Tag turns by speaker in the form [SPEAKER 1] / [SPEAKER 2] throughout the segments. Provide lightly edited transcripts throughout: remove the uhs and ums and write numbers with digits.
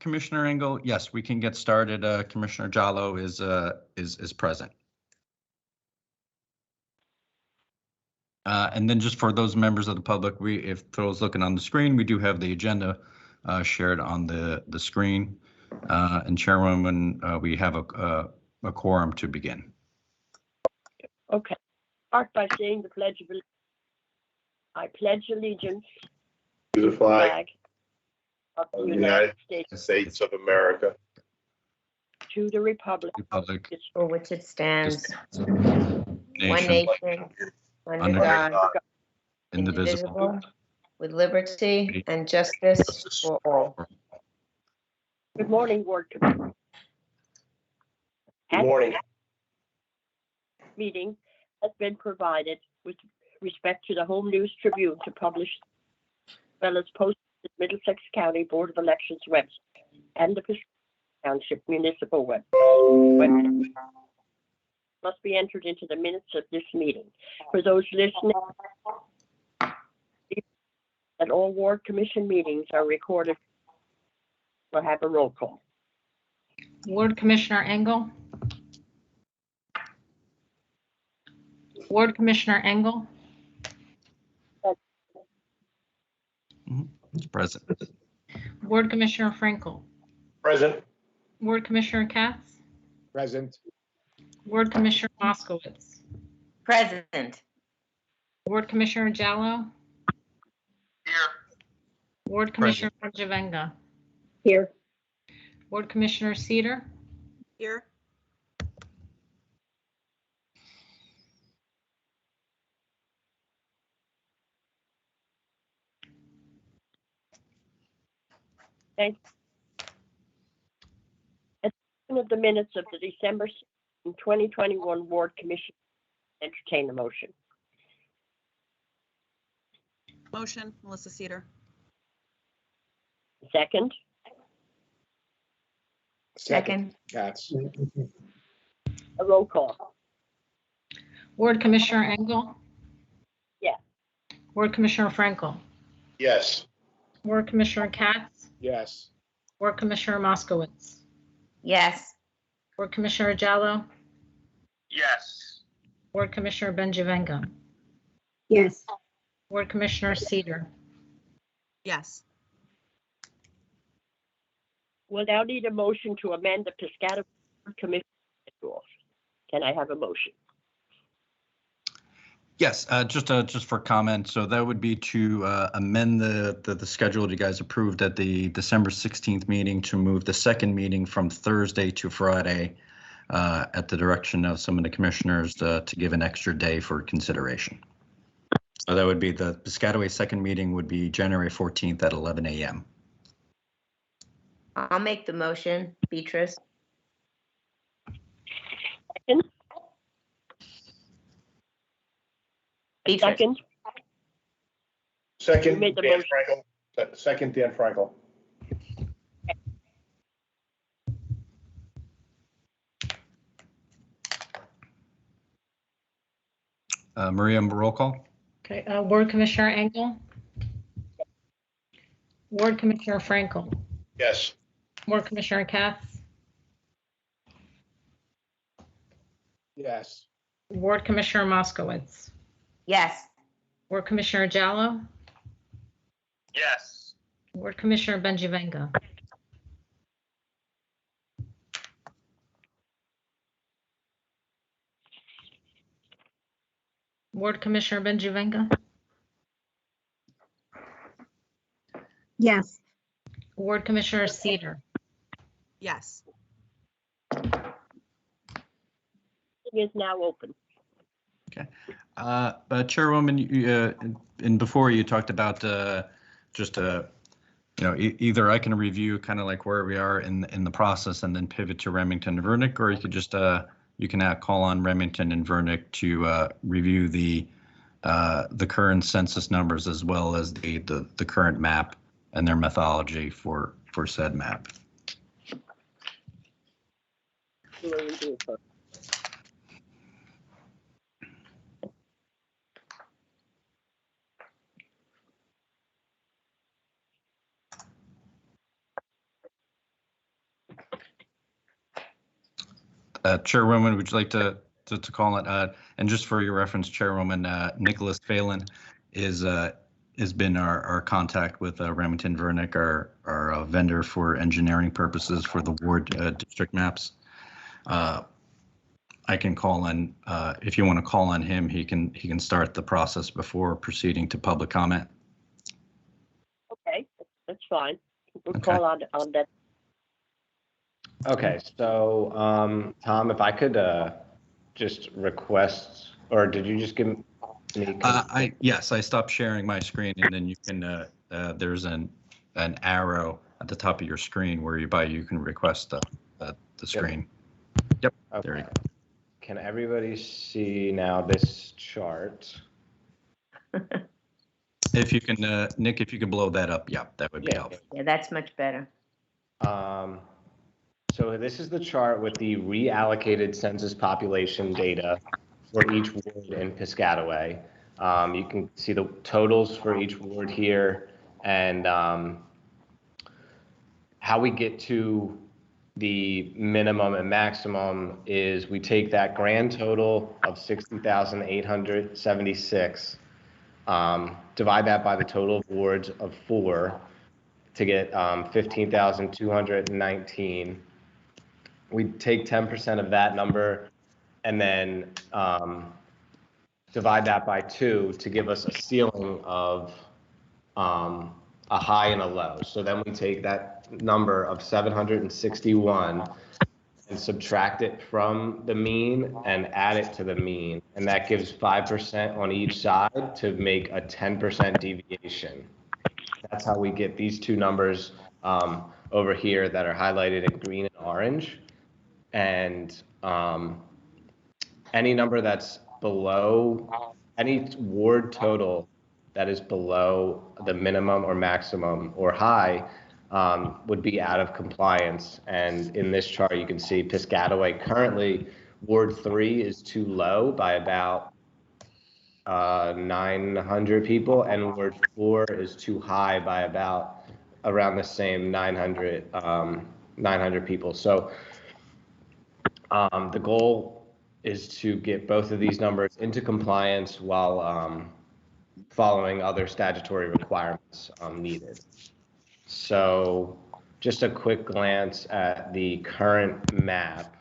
[SPEAKER 1] Commissioner Engel, yes, we can get started. Commissioner Jallo is present. And then just for those members of the public, if those looking on the screen, we do have the agenda shared on the screen. And Chairwoman, we have a quorum to begin.
[SPEAKER 2] Okay. Start by saying the Pledge of Allegiance. I pledge allegiance
[SPEAKER 3] to the flag
[SPEAKER 2] of
[SPEAKER 3] of the United States of America,
[SPEAKER 2] to the republic
[SPEAKER 4] for which it stands, one
[SPEAKER 1] Nation,
[SPEAKER 4] nation, under God,
[SPEAKER 1] indivisible,
[SPEAKER 4] with liberty and justice for all.
[SPEAKER 2] Good morning, Ward Committee.
[SPEAKER 3] Good morning.
[SPEAKER 2] Meeting has been provided with respect to the Home News Tribune to publish, as well as post the Middlesex County Board of Elections website and the Piscataway Township Municipal website. Must be entered into the minutes of this meeting. For those listening, that all Ward Commission meetings are recorded. We'll have a roll call.
[SPEAKER 5] Ward Commissioner Engel. Ward Commissioner Engel.
[SPEAKER 1] present.
[SPEAKER 5] Ward Commissioner Frankel.
[SPEAKER 3] Present.
[SPEAKER 5] Ward Commissioner Katz.
[SPEAKER 6] Present.
[SPEAKER 5] Ward Commissioner Moskowitz.
[SPEAKER 4] Present.
[SPEAKER 5] Ward Commissioner Jallo.
[SPEAKER 3] Here.
[SPEAKER 5] Ward Commissioner Benjavenga.
[SPEAKER 2] Here.
[SPEAKER 5] Ward Commissioner Cedar.
[SPEAKER 7] Here.
[SPEAKER 2] Thank you. Of the minutes of the December 2021 Ward Commission, entertain the motion.
[SPEAKER 7] Motion, Melissa Cedar.
[SPEAKER 2] Second.
[SPEAKER 4] Second.
[SPEAKER 6] Katz.
[SPEAKER 2] A roll call.
[SPEAKER 5] Ward Commissioner Engel.
[SPEAKER 2] Yes.
[SPEAKER 5] Ward Commissioner Frankel.
[SPEAKER 3] Yes.
[SPEAKER 5] Ward Commissioner Katz.
[SPEAKER 6] Yes.
[SPEAKER 5] Ward Commissioner Moskowitz.
[SPEAKER 4] Yes.
[SPEAKER 5] Ward Commissioner Jallo.
[SPEAKER 3] Yes.
[SPEAKER 5] Ward Commissioner Benjavenga.
[SPEAKER 2] Yes.
[SPEAKER 5] Ward Commissioner Cedar.
[SPEAKER 7] Yes.
[SPEAKER 2] We'll now need a motion to amend the Piscataway Commission rules. Can I have a motion?
[SPEAKER 1] Yes, just for comment. So that would be to amend the schedule you guys approved at the December 16th meeting to move the second meeting from Thursday to Friday at the direction of some of the commissioners to give an extra day for consideration. So that would be the Piscataway second meeting would be January 14th at 11 a.m.
[SPEAKER 4] I'll make the motion, Beatrice.
[SPEAKER 2] Second.
[SPEAKER 4] Beatrice.
[SPEAKER 2] Second.
[SPEAKER 3] Second,
[SPEAKER 2] You made the
[SPEAKER 3] Dan
[SPEAKER 2] motion.
[SPEAKER 3] Frankel. Second, Dan Frankel.
[SPEAKER 1] Maria, roll call.
[SPEAKER 5] Okay, Ward Commissioner Engel. Ward Commissioner Frankel.
[SPEAKER 3] Yes.
[SPEAKER 5] Ward Commissioner Katz.
[SPEAKER 6] Yes.
[SPEAKER 5] Ward Commissioner Moskowitz.
[SPEAKER 4] Yes.
[SPEAKER 5] Ward Commissioner Jallo.
[SPEAKER 3] Yes.
[SPEAKER 5] Ward Commissioner Benjavenga. Ward Commissioner Benjavenga.
[SPEAKER 8] Yes.
[SPEAKER 5] Ward Commissioner Cedar.
[SPEAKER 7] Yes.
[SPEAKER 2] Is now open.
[SPEAKER 1] Okay. Chairwoman, and before you talked about just either I can review kind of like where we are in the process and then pivot to Remington and Vernick, or you could just you can call on Remington and Vernick to review the current census numbers as well as the current map and their methodology for said map. Chairwoman, would you like to call it? And just for your reference, Chairwoman, Nicholas Phelan has been our contact with Remington Vernick, our vendor for engineering purposes for the ward district maps. I can call on, if you want to call on him, he can start the process before proceeding to public comment.
[SPEAKER 2] Okay, that's fine. We'll
[SPEAKER 1] Okay.
[SPEAKER 2] call on that.
[SPEAKER 6] Okay, so Tom, if I could just request, or did you just give me?
[SPEAKER 1] Yes, I stopped sharing my screen, and then you can. There's an arrow at the top of your screen where you can request the screen. Yep.
[SPEAKER 6] Okay.
[SPEAKER 1] There you go.
[SPEAKER 6] Can everybody see now this chart?
[SPEAKER 1] If you can, Nick, if you can blow that up, yeah, that would be helpful.
[SPEAKER 4] Yeah, that's much better.
[SPEAKER 6] So this is the chart with the reallocated census population data for each ward in Piscataway. You can see the totals for each ward here, and how we get to the minimum and maximum is we take that grand total of 60,876, divide that by the total of wards of 4 to get 15,219. We take 10% of that number and then divide that by 2 to give us a ceiling of a high and a low. So then we take that number of 761 and subtract it from the mean and add it to the mean. And that gives 5% on each side to make a 10% deviation. That's how we get these two numbers over here that are highlighted in green and orange. And any number that's below, any ward total that is below the minimum or maximum or high would be out of compliance. And in this chart, you can see Piscataway currently, Ward 3 is too low by about 900 people, and Ward 4 is too high by about around the same 900 people. So the goal is to get both of these numbers into compliance while following other statutory requirements needed. So just a quick glance at the current map,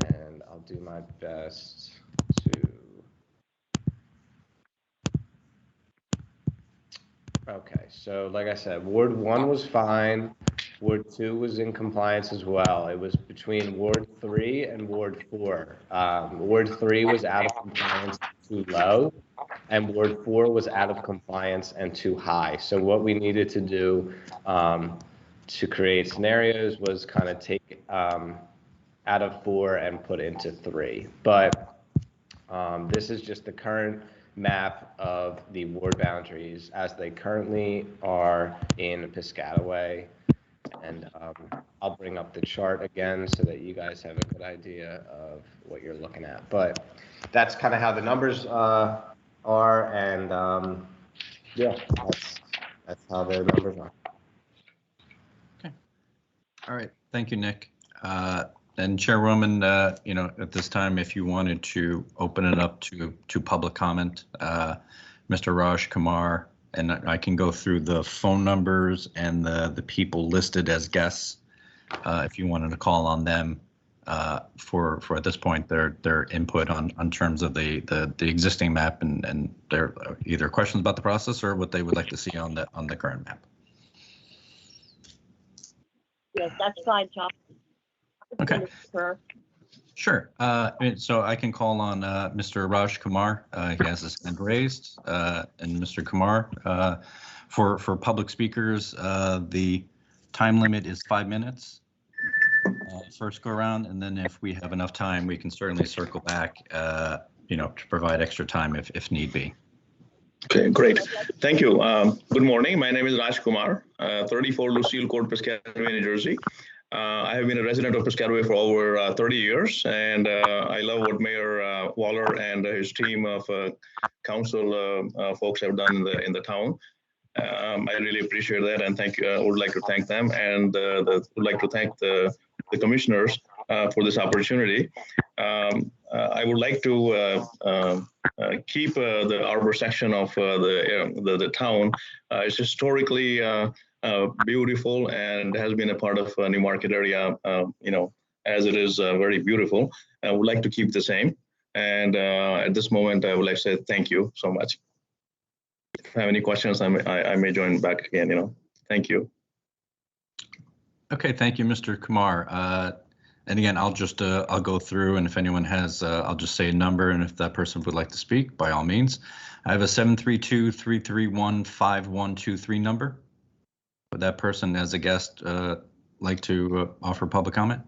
[SPEAKER 6] and I'll do my best to. Okay, so like I said, Ward 1 was fine. Ward 2 was in compliance as well. It was between Ward 3 and Ward 4. Ward 3 was out of compliance, too low, and Ward 4 was out of compliance and too high. So what we needed to do to create scenarios was kind of take out of 4 and put into 3. But this is just the current map of the ward boundaries as they currently are in Piscataway. And I'll bring up the chart again so that you guys have a good idea of what you're looking at. But that's kind of how the numbers are, and yeah, that's how the numbers are.
[SPEAKER 1] Okay. All right. Thank you, Nick. And Chairwoman, at this time, if you wanted to open it up to public comment, Mr. Raj Kumar, and I can go through the phone numbers and the people listed as guests, if you wanted to call on them for at this point their input on terms of the existing map and their either questions about the process or what they would like to see on the current map.
[SPEAKER 2] Yes, that's fine, Tom.
[SPEAKER 1] Okay. Sure. So I can call on Mr. Raj Kumar. He has his hand raised. And Mr. Kumar, for public speakers, the time limit is 5 minutes. First go around, and then if we have enough time, we can certainly circle back, to provide extra time if need be.
[SPEAKER 8] Okay, great. Thank you. Good morning. My name is Raj Kumar, 34 Lucille Court, Piscataway, New Jersey. I have been a resident of Piscataway for over 30 years, and I love what Mayor Waller and his team of council folks have done in the town. I really appreciate that, and thank you. I would like to thank them, and would like to thank the commissioners for this opportunity. I would like to keep the arbor section of the town. It's historically beautiful and has been a part of New Market area, as it is very beautiful. I would like to keep the same. And at this moment, I would like to say thank you so much. If I have any questions, I may join back again, Thank you.
[SPEAKER 1] Okay, thank you, Mr. Kumar. And again, I'll go through, and if anyone has, I'll just say a number, and if that person would like to speak, by all means. I have a 732-331-5123 number. Would that person, as a guest, like to offer public comment?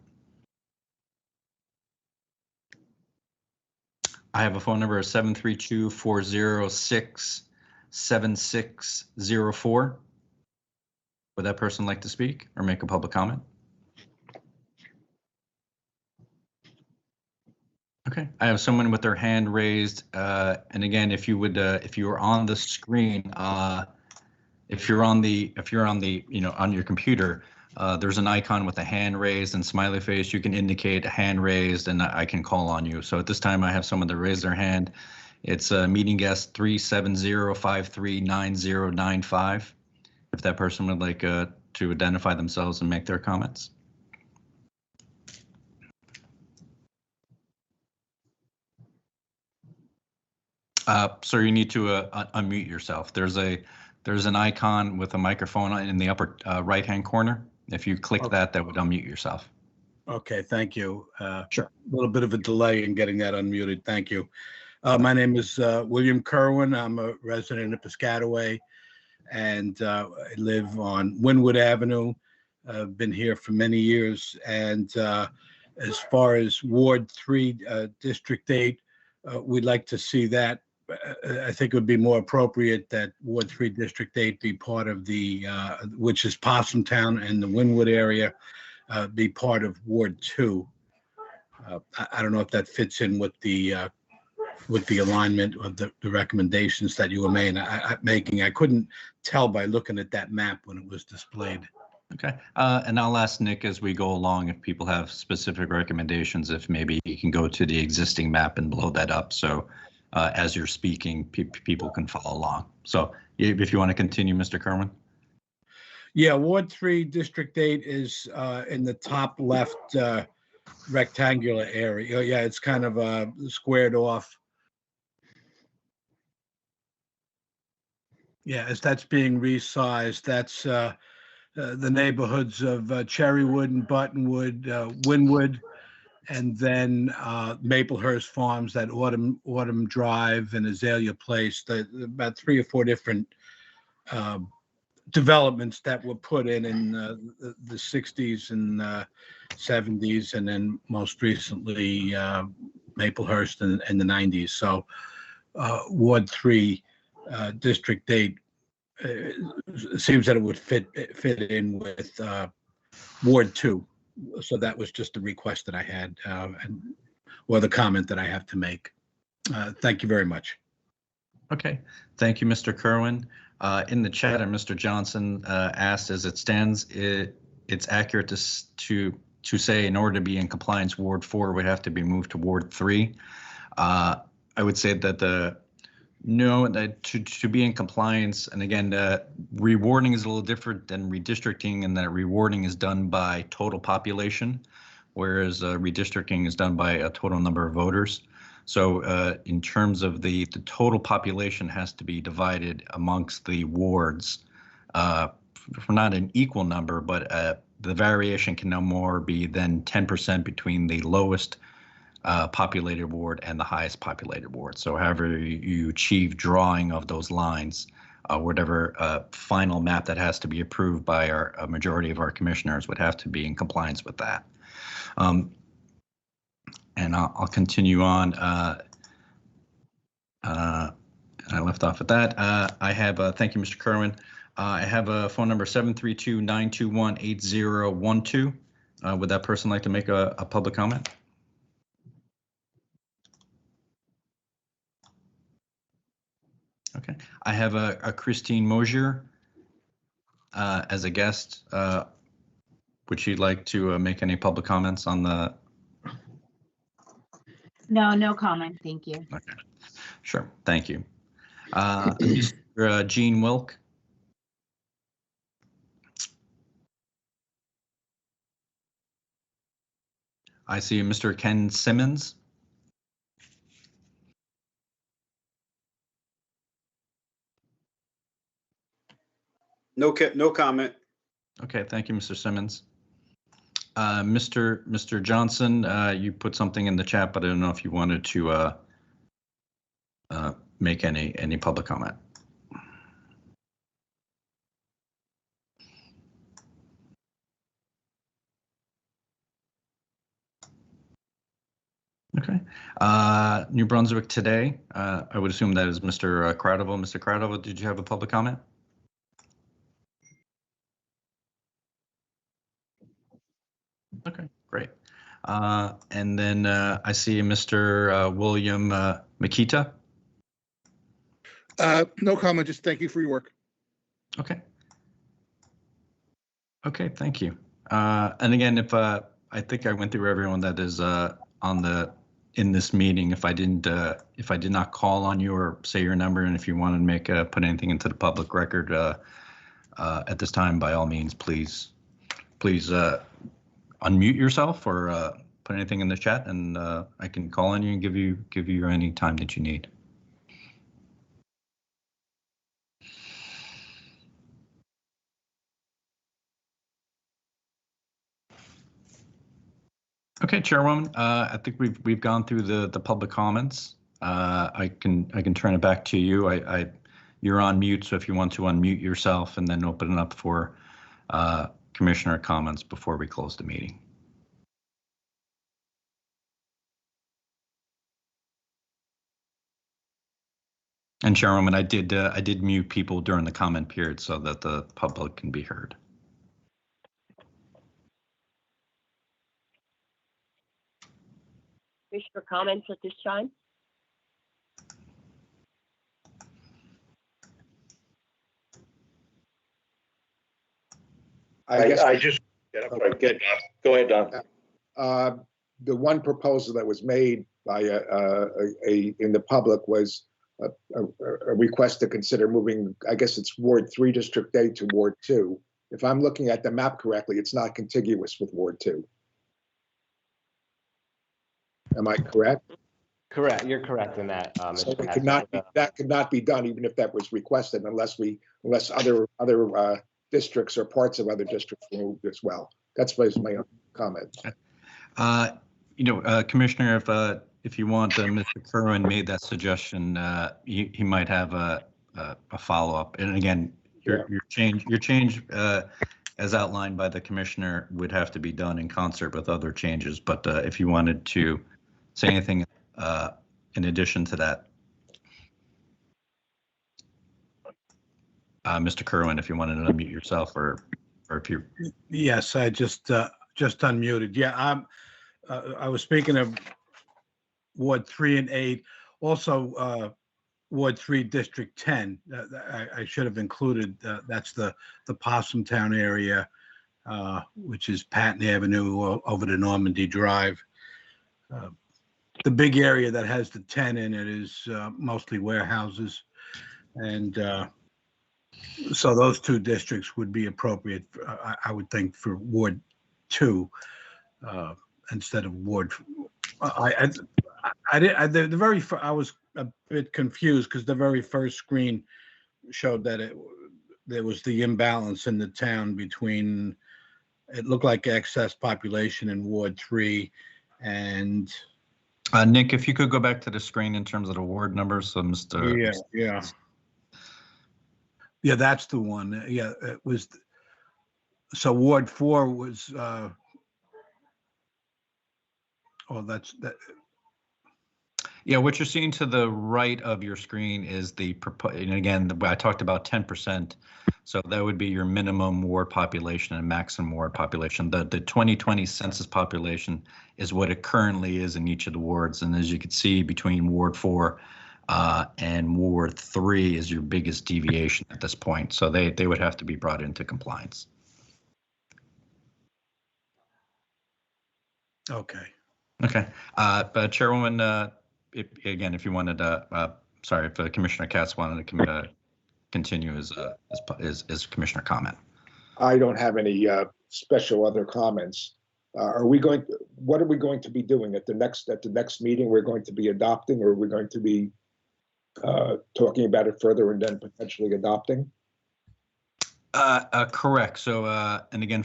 [SPEAKER 1] I have a phone number of 732-406-7604. Would that person like to speak or make a public comment? Okay, I have someone with their hand raised, and again, if you were on the screen, if you're on your computer, there's an icon with a hand raised and smiley face. You can indicate hand raised, and I can call on you. So at this time, I have someone that raised their hand. It's meeting guest 370539095. If that person would like to identify themselves and make their comments. Sir, you need to unmute yourself. There's an icon with a microphone in the upper right-hand corner. If you click that would unmute yourself.
[SPEAKER 9] Okay, thank you.
[SPEAKER 1] Sure.
[SPEAKER 9] A little bit of a delay in getting that unmuted. Thank you. My name is William Kerwin. I'm a resident of Piscataway, and I live on Wynwood Avenue. I've been here for many years. And as far as Ward 3, District 8, we'd like to see that. I think it would be more appropriate that Ward 3 District 8 be part of the, which is Possumtown and the Wynwood area, be part of Ward 2. I don't know if that fits in with the alignment of the recommendations that you were making. I couldn't tell by looking at that map when it was displayed.
[SPEAKER 1] Okay, and I'll ask Nick as we go along if people have specific recommendations, if maybe he can go to the existing map and blow that up. So as you're speaking, people can follow along. So if you want to continue, Mr. Kerwin.
[SPEAKER 9] Yeah, Ward 3, District 8 is in the top left rectangular area. Yeah, it's kind of squared off. Yeah, as that's being resized, that's the neighborhoods of Cherrywood and Buttonwood, Wynwood, and then Maplehurst Farms, that Autumn Drive and Azalea Place, about 3 or 4 different developments that were put in the 60s and 70s, and then most recently Maplehurst in the 90s. So Ward 3, District 8, it seems that it would fit in with Ward 2. So that was just the request that I had, or the comment that I have to make. Thank you very much.
[SPEAKER 1] Okay, thank you, Mr. Kerwin. In the chat, Mr. Johnson asked, as it stands, it's accurate to say in order to be in compliance, Ward 4 would have to be moved to Ward 3. I would say that to be in compliance, and again, rewarding is a little different than redistricting, in that rewarding is done by total population, whereas redistricting is done by a total number of voters. So in terms of the total population has to be divided amongst the wards for not an equal number, but the variation can no more be than 10% between the lowest populated ward and the highest populated ward. So however you achieve drawing of those lines, whatever final map that has to be approved by a majority of our commissioners would have to be in compliance with that. And I'll continue on. I left off at that. I have, thank you, Mr. Kerwin. I have a phone number 732-921-8012. Would that person like to make a public comment? Okay, I have a Christine Mosier as a guest. Would she like to make any public comments on
[SPEAKER 10] No, no comment. Thank you.
[SPEAKER 1] Okay, sure. Thank you. Mr. Gene Wilk. I see Mr. Ken Simmons.
[SPEAKER 11] No comment.
[SPEAKER 1] Okay, thank you, Mr. Simmons. Mr. Johnson, you put something in the chat, but I don't know if you wanted to make any public comment. Okay. New Brunswick Today. I would assume that is Mr. Cradiville. Mr. Cradiville, did you have a public comment? Okay, great. And then I see Mr. William Makita.
[SPEAKER 12] No comment, just thank you for your work.
[SPEAKER 1] Okay. Okay, thank you. And again, if I think I went through everyone that is in this meeting. If I did not call on you or say your number, and if you want to make put anything into the public record at this time, by all means, please unmute yourself or put anything in the chat, and I can call on you and give you any time that you need. Okay, Chairwoman, I think we've gone through the public comments. I can turn it back to you. You're on mute, so if you want to unmute yourself and then open it up for commissioner comments before we close the meeting. And Chairwoman, I did mute people during the comment period so that the public can be heard.
[SPEAKER 2] Commissioner comments at this time?
[SPEAKER 3] I just, go ahead, Don.
[SPEAKER 13] The one proposal that was made by in the public was a request to consider moving, I guess it's Ward 3 District A to Ward 2. If I'm looking at the map correctly, it's not contiguous with Ward 2. Am I correct?
[SPEAKER 6] Correct. You're correct in that.
[SPEAKER 13] So it could not be, that could not be done even if that was requested, unless other districts or parts of other districts were moved as well. That's my comment.
[SPEAKER 1] Commissioner, if you want, Mr. Kerwin made that suggestion. He might have a follow-up. And again, your change as outlined by the commissioner would have to be done in concert with other changes. But if you wanted to say anything in addition to that, Mr. Kerwin, if you wanted to unmute yourself, or if you.
[SPEAKER 9] Yes, I just unmuted. Yeah, I was speaking of Ward 3 and 8. Also, Ward 3 District 10. I should have included. That's the Possumtown area, which is Patton Avenue over to Normandy Drive. The big area that has the 10 in it is mostly warehouses, and so those two districts would be appropriate, I would think, for Ward 2 instead of Ward. I was a bit confused because the very first screen showed that there was the imbalance in the town between, it looked like excess population in Ward 3 and.
[SPEAKER 1] Nick, if you could go back to the screen in terms of the ward numbers, so Mr.
[SPEAKER 9] Yeah, that's the one. Yeah, it was. So Ward 4 was. That's that.
[SPEAKER 1] Yeah, what you're seeing to the right of your screen is and again, I talked about 10%. So that would be your minimum ward population and maximum ward population. The 2020 census population is what it currently is in each of the wards. And as you can see, between Ward 4 and Ward 3 is your biggest deviation at this point. So they would have to be brought into compliance.
[SPEAKER 9] Okay.
[SPEAKER 1] Okay, but Chairwoman, if you wanted to, sorry, if Commissioner Katz wanted to continue his commissioner comment.
[SPEAKER 13] I don't have any special other comments. What are we going to be doing at the next meeting? We're going to be adopting, or we're going to be talking about it further and then potentially adopting?
[SPEAKER 1] Correct. So, and again,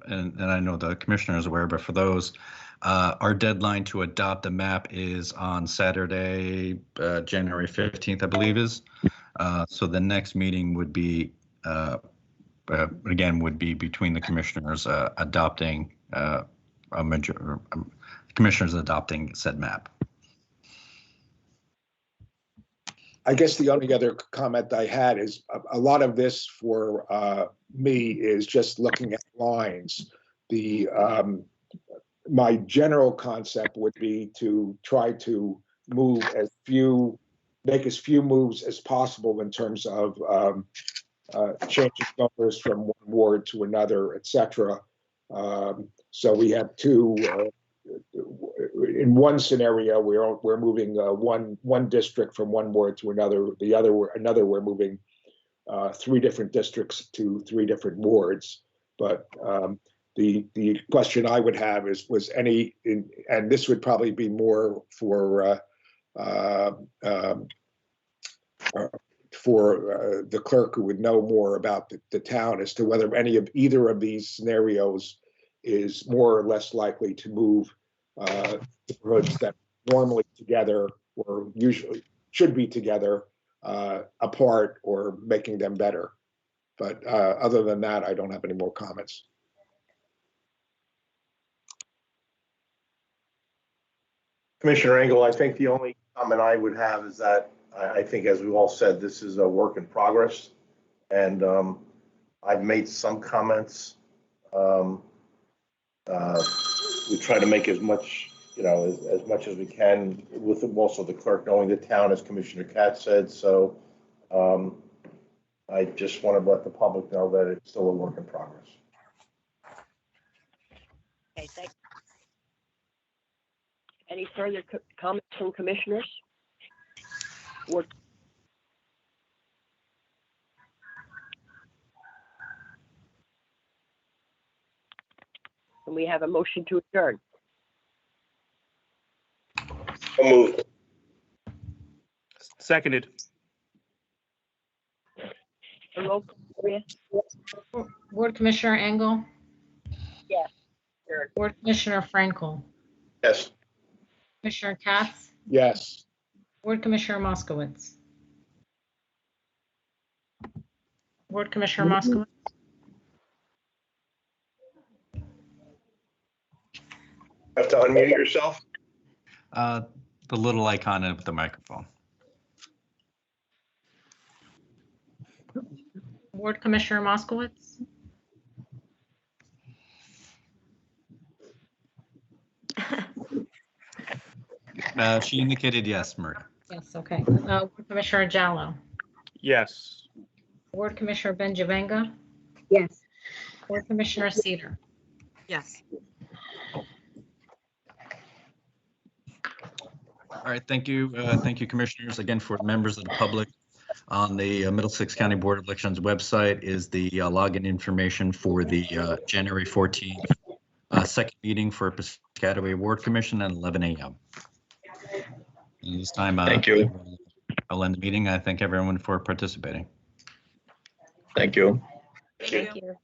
[SPEAKER 1] and I know the commissioner is aware, but for those, our deadline to adopt the map is on Saturday, January 15th, I believe is. So the next meeting would be, again, would be between the commissioners adopting commissioners adopting said map.
[SPEAKER 13] I guess the only other comment I had is a lot of this for me is just looking at lines. My general concept would be to try to make as few moves as possible in terms of changing numbers from one ward to another, etc. So we have two. In one scenario, we're moving one district from one ward to another. Another we're moving 3 different districts to 3 different wards. But the question I would have is, and this would probably be more for the clerk who would know more about the town, as to whether either of these scenarios is more or less likely to move neighborhoods that normally together or usually should be together apart, or making them better. But other than that, I don't have any more comments.
[SPEAKER 3] Commissioner Engel, I think the only comment I would have is that I think, as we've all said, this is a work in progress, and I've made some comments. We try to make as much, as much as we can, with also the clerk knowing the town, as Commissioner Katz said. So I just want to let the public know that it's still a work in progress.
[SPEAKER 2] Okay, thank you. Any further comments from commissioners? And we have a motion to adjourn.
[SPEAKER 3] So moved.
[SPEAKER 12] Seconded.
[SPEAKER 2] A roll call, Maria?
[SPEAKER 5] Ward Commissioner Engel,
[SPEAKER 2] Yes.
[SPEAKER 5] Ward Commissioner Frankel,
[SPEAKER 3] Yes.
[SPEAKER 5] Commissioner Katz,
[SPEAKER 13] Yes.
[SPEAKER 5] Ward Commissioner Moskowitz. Ward Commissioner Moskowitz.
[SPEAKER 3] Have to unmute yourself.
[SPEAKER 1] The little icon of the microphone.
[SPEAKER 5] Ward Commissioner Moskowitz.
[SPEAKER 1] She indicated yes, Marie.
[SPEAKER 5] Yes, okay. Ward Commissioner Jallo.
[SPEAKER 12] Yes.
[SPEAKER 5] Ward Commissioner Benjivenga.
[SPEAKER 2] Yes.
[SPEAKER 5] Ward Commissioner Cedar.
[SPEAKER 7] Yes.
[SPEAKER 1] All right, thank you, commissioners. Again, for members of the public, on the Middlesex County Board of Elections website is the login information for the January 14th second meeting for Piscataway Ward Commission at 11 a.m. And this time,
[SPEAKER 8] Thank you.
[SPEAKER 1] I'll end the meeting. I thank everyone for participating.
[SPEAKER 8] Thank you.
[SPEAKER 7] Thank you.
[SPEAKER 4] Thank you.